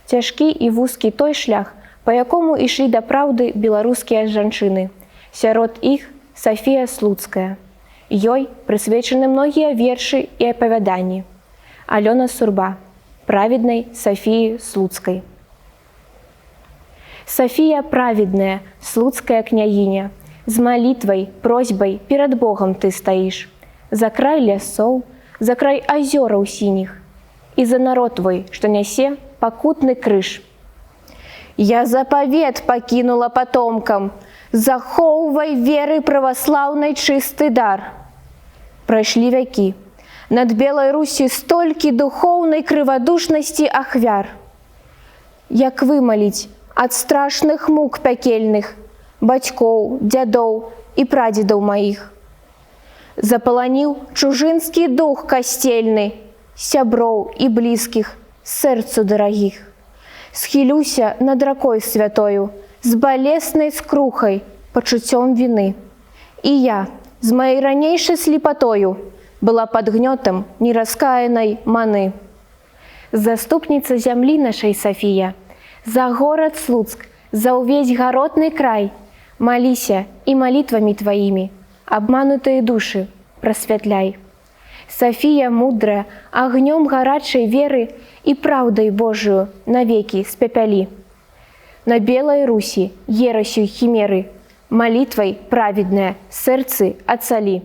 Цяжкі і вузкі той шлях, па якому ішлі да праўды беларускія жанчыны. Сярод іх Сафія Слуцкая. Ёй прысвечаны многія вершы і апавяданні. Алёна Сурба. Праведнай Сафіі Слуцкай. Сафія праведная, слуцкая княгиня, з малітвай, просьбай перад Богом ты стаіш. За край лясоў, за край азёраў сініх, і за народ твой, што нясе пакутны крыж. Я запавет пакінула патомкам, захоўвай веры праваслаўнай чысты дар. Прайшлі вякі, над Белай Русі столькі духоўнай крывадушнасці ахвяр. Як вымаліць ад страшных мук пякельных бацькоў, дзядоў і прадзедаў маіх. Запаланіў чужынскі дух касцельны, сяброў і блізкіх, сэрцу дарагіх. Схілюся над ракой святою, з балеснай скрухай, пачуццём віны. І я, з маёй ранейшай слепатою, была пад гнётам нераскаянай маны. Заступніца зямлі нашай Сафія, за горад Слуцк, за ўвесь гаротны край, маліся і малітвамі тваімі, абманутыя душы прасвятляй. Сафія мудрая, агнём гарачай веры і праўдай Божию навекі спепялі. На Белай Русі ерасью хімеры, малітвай праведная сэрцы ацалі.